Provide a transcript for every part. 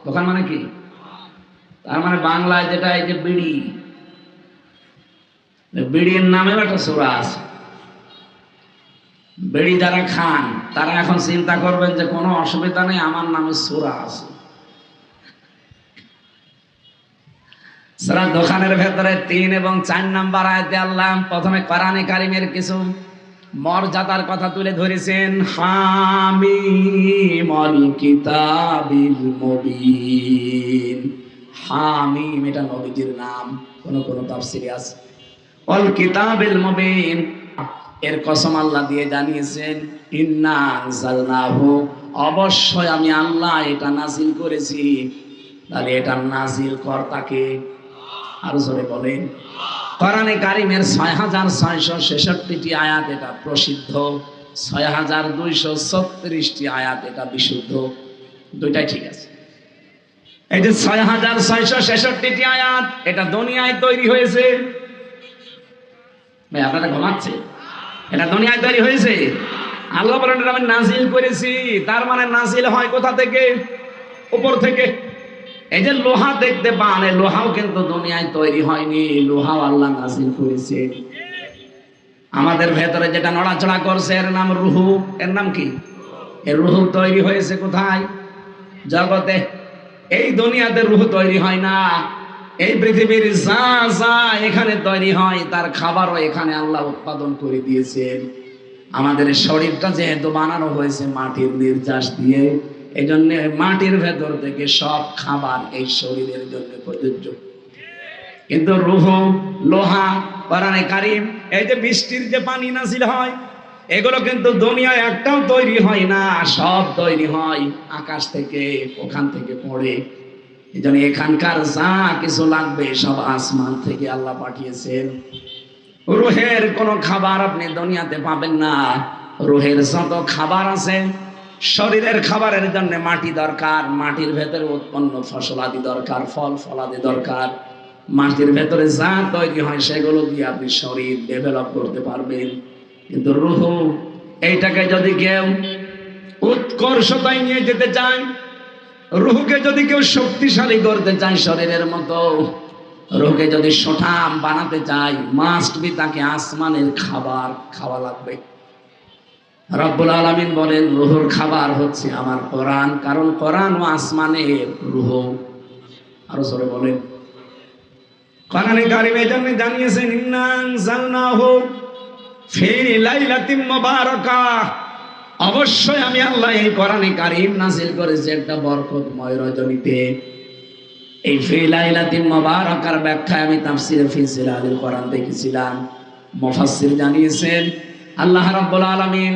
দোকান মানে কি? তার মানে বাংলায় যেটা, এই যে বিড়ি, বিড়ির নামেও একটা সূরা আছে। বিড়ি যারা খান তারা এখন চিন্তা করবেন যে কোনো অসুবিধা নেই, আমার নামে সূরা আছে। সূরা দোকানের ভেতরে ৩ এবং ৪ নাম্বার আয়াতে আল্লাহ প্রথমে কোরআনে কারিমের কিছু মর্যাদার কথা তুলে ধরেছেন। হামিম আল কিতাবিল মুবিন। হামিম এটা নবীজির নাম, কোন কোন তাফসীরে আছে। আল কিতাবিল মুবিন এর কসম আল্লাহ দিয়ে জানিয়েছেন, ইন্না আনজালনাহু, অবশ্যই আমি আল্লাহ এটা নাজিল করেছি। তাহলে এটা নাজিল কর্তাকে, আরো জোরে বলেন। কোরআনে কারিমের ৬৬৬৬টি আয়াত এটা প্রসিদ্ধ, ৬২৩৬টি আয়াত এটা বিশুদ্ধ। দুইটাই ঠিক আছে। এই যে ৬৬৬৬টি আয়াত এটা দুনিয়ায় তৈরি হয়েছে। ভাই আপনারা ঘুমাচ্ছে? এটা দুনিয়ায় তৈরি হয়েছে। আল্লাহ বলেন এটা আমি নাজিল করেছি। তার মানে নাজিল হয় কোথা থেকে? উপর থেকে। এই যে লোহা দেখতে পান, এই লোহাও কিন্তু দুনিয়ায় তৈরি হয়নি, লোহাও আল্লাহ নাজিল করেছে। আমাদের ভেতরে যেটা নড়াচড়া করছে এর নাম রুহু। এর নাম কি? এর রুহু তৈরি হয়েছে কোথায়? জগতে। এই দুনিয়াতে রুহু তৈরি হয় না। এই পৃথিবীর যা যা এখানে তৈরি হয় তার খাবারও এখানে আল্লাহ উৎপাদন করে দিয়েছেন। আমাদের শরীরটা যেহেতু বানানো হয়েছে মাটির নির্যাস দিয়ে, এই জন্য মাটির ভেতর থেকে সব খাবার এই শরীরের জন্য প্রযোজ্য। কিন্তু রূহ, লোহা, কোরআনে কারিম, এই যে বৃষ্টির যে পানি নাজিল হয়, এগুলো কিন্তু দুনিয়ায় একটাও তৈরি হয় না, সব তৈরি হয় আকাশ থেকে, ওখান থেকে পড়ে। এই জন্য এখানকার যা কিছু লাগবে সব আসমান থেকে আল্লাহ পাঠিয়েছেন। রুহের কোনো খাবার আপনি দুনিয়াতে পাবেন না। রুহের যত খাবার আছে, শরীরের খাবারের জন্য মাটি দরকার, মাটির ভেতরে উৎপন্ন ফসলাদি দরকার, ফল ফলাদি দরকার। মাটির ভেতরে যা তৈরি হয় সেগুলো দিয়ে আপনি শরীর ডেভেলপ করতে পারবেন। কিন্তু রূহ, এইটাকে যদি কেউ উৎকর্ষতায় নিয়ে যেতে চায়, রূহকে যদি কেউ শক্তিশালী করতে চায় শরীরের মতো, রূহকে যদি সঠাম বানাতে চায়, মাস্ট বি তাকে আসমানের খাবার খাওয়া লাগবে। রব্বুল আলামিন বলেন রূহুর খাবার হচ্ছে আমার কোরআন, কারণ কোরআন ও আসমানের রূহ। আরো জোরে বলেন। কোরআনে কারিমে জন্য জানিয়েছেন, ইন্না আনজালনাহু ফি লাইলাতিন মুবারাকাহ, অবশ্যই আমি আল্লাহ এই কোরআনে কারিম নাযিল করেছি একটা বরকতময় রজনীতে। এই ফি লাইলাতিন মুবারাকার ব্যাখ্যা আমি তাফসীরে ফি জিলালিল কোরআন দেখেছিলাম। মুফাসসির জানিয়েছেন আল্লাহ রাব্বুল আলামিন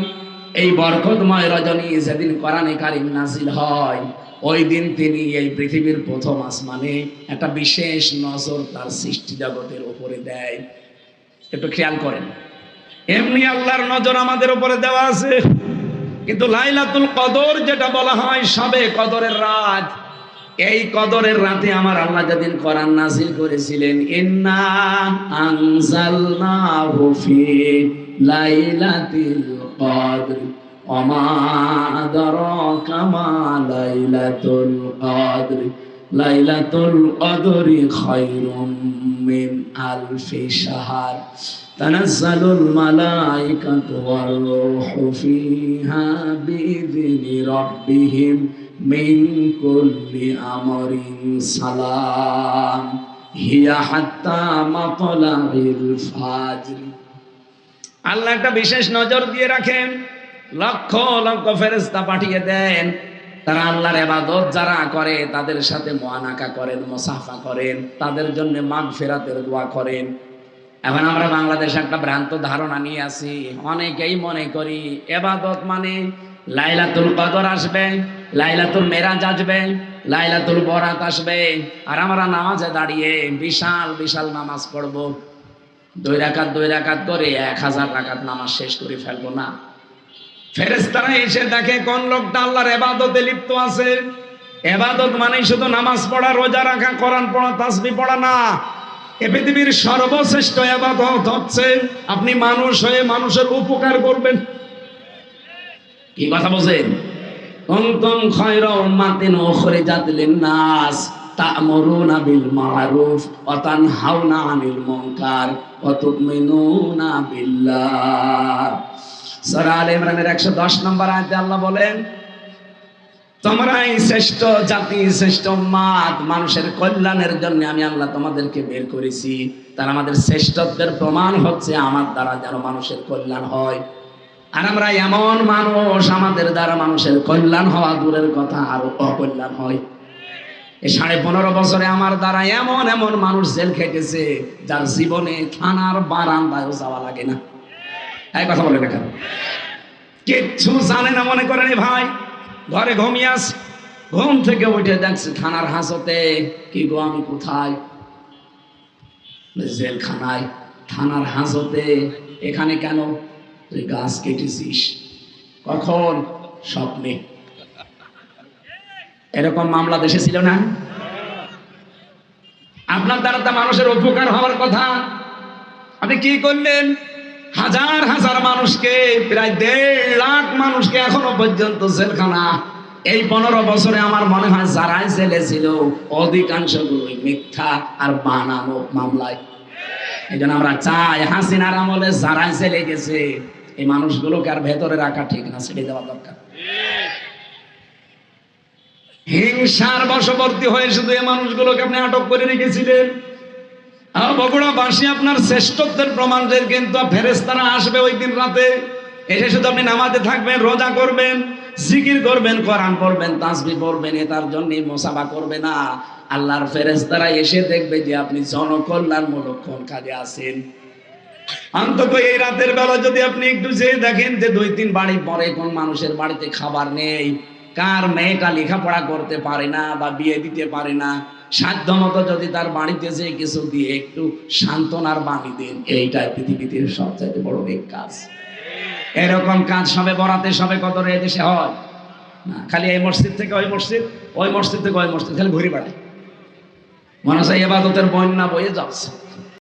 এই বরকতময় রজনী যেদিন কোরআনে কারিম নাযিল হয়, ওই দিন তিনি এই পৃথিবীর প্রথম আসমানে একটা বিশেষ নজর তার সৃষ্টি জগতের উপরে দেয়। একটু খেয়াল করেন, এমনি আল্লাহর নজর আমাদের উপরে দেওয়া আছে, কিন্তু লাইলাতুল কদর যেটা বলা হয় শবে কদরের রাত, এই কদরের রাতে আমার আল্লাহ যেদিন কোরআন নাযিল করেছিলেন, ইন্না আনজালনাহু ফি লাইলাতিল কদর ওমা আদরাকা মা লাইলাতুল কদর লাইলাতুল কদরি খায়রুম মিন আলফি শাহর তানাজ্জালুল মালায়েকাতু ওয়ার রূহু ফিহা বিইذনি রাব্বিহিম মিন কুল্লি আমরিন সালাম হিয়া হাত্তা মাতলাইল ফাজর। আল্লাহ একটা বিশেষ নজর দিয়ে রাখেন, লক্ষ লক্ষ ফেরেশতা পাঠিয়ে দেন, তারা আল্লাহর ইবাদত যারা করে তাদের সাথে মুআনাকা করেন, মুসাফা করেন, তাদের জন্য মাগফিরাতের দোয়া করেন। এখন আমরা বাংলাদেশে একটা ভ্রান্ত ধারণা নিয়ে আসি, অনেকেই মনে করি ইবাদত মানে লাইলাতুল কদর আসবে, লাইলাতুল মেরাজ আসবে, লাইলাতুল বরাত আসবে, আর আমরা নামাজে দাঁড়িয়ে বিশাল বিশাল নামাজ পড়বো, 2 রাকাত করে 1000 রাকাত নামাজ শেষ করে ফেলবো না। ফেরেশতারা এসে দেখে কোন লোকটা আল্লাহর ইবাদতে লিপ্ত আছে। ইবাদত মানে শুধু নামাজ পড়া, রোজা রাখা, কোরআন পড়া, তাসবিহ পড়া না। এ পৃথিবীর সর্বশ্রেষ্ঠ ইবাদত হচ্ছে আপনি মানুষ হয়ে মানুষের উপকার করবেন। কি কথা বলেন? কুনতুম খায়রা উম্মাতিন উখরিজাত লিন-নাস তা'মুরুনা বিল মা'রুফ ওয়া তানহাউনা আনিল মুনকার ওয়া তু'মিনুনা বিল্লাহ। সূরা আলে ইমরানের 110 নম্বর আয়াতে আল্লাহ বলেন, তোমরাই শ্রেষ্ঠ জাতি, শ্রেষ্ঠ উম্মাত, মানুষের কল্যাণের জন্য আমি আল্লাহ তোমাদেরকে বের করেছি। তার আমাদের শ্রেষ্ঠত্বের প্রমাণ হচ্ছে আমার দ্বারা যেন মানুষের কল্যাণ হয়। আর আমরা এমন মানুষ, আমাদের দ্বারা মানুষের কল্যাণ হওয়া দূরের কথা আরো অকল্যাণ হয়। এই 15.5 বছরে আমার দ্বারা এমন এমন মানুষ জেল খেটেছে যার জীবনে থানার বারান্দায়ও যাওয়া লাগে না। এই কথা বলে না কেন? কিচ্ছু জানে না মনে করেন ভাই, ঘরে ঘুমিয়ে আছে, ঘুম থেকে উঠে দেখছে থানার হাজতে। কি গো আমি কোথায়? জেলখানায়। থানার হাজতে? এখানে কেন? তুই গাছ কেটেছিস। কখন? স্বপ্নে। এরকম মামলা দেশে ছিল না? আপনার দ্বারা তো মানুষের উপকার হওয়ার কথা, আপনি কি করলেন? হাজার হাজার মানুষকে, প্রায় 1.5 লাখ মানুষকে এখনো পর্যন্ত জেলখানা। এই 15 বছরে আমার মনে হয় যারাই জেলে ছিল অধিকাংশগুলোই মিথ্যা আর বানানো মামলায়। এই জন্য আমরা চাই হাসিনার আমলে যারাই জেলে গেছে এই মানুষগুলোকে আর ভেতরে রাখা ঠিক না, ছেড়ে দেওয়া দরকার। হিংসার বশবর্তী হয়ে শুধু এই মানুষগুলোকে আপনি আটক করে রেখেছিলেন। বগুড়াবাসী আপনার শ্রেষ্ঠত্বের প্রমাণের, কিন্তু ফেরেশতারা আসবে ওই দিন রাতে, এসে শুধু আপনি নামাজে থাকবেন, রোজা করবেন, জিকির করবেন, কোরআন পড়বেন, তাসবিহ পড়বেন, তার জন্য মুসাফা করবে না। আল্লাহর ফেরেশতারা এসে দেখবে যে আপনি জনকল্যাণমূলক কোন কাজে আছেন। অন্তত এই রাতের বেলা যদি আপনি একটু যেয়ে দেখেন যে 2-3 বাড়ি পরে কোন মানুষের বাড়িতে খাবার নেই, কার মেয়েটা লেখাপড়া করতে পারে না বা বিয়ে দিতে পারে না, সাধ্য মতো যদি তার বাড়িতে যে কিছু দিয়ে একটু সান্ত্বনার বাণী দেন, এইটাই পৃথিবীতে সবচাইতে বড় এক কাজ। এরকম কাজ সবে বরাতে, সবে কদরে এদেশে হয় না। খালি এই মসজিদ থেকে ওই মসজিদ, ওই মসজিদ থেকে ওই মসজিদ, খালি ঘুরে বেড়ায়। মনে হয় ইবাদতের বন্যা বয়ে যাচ্ছে।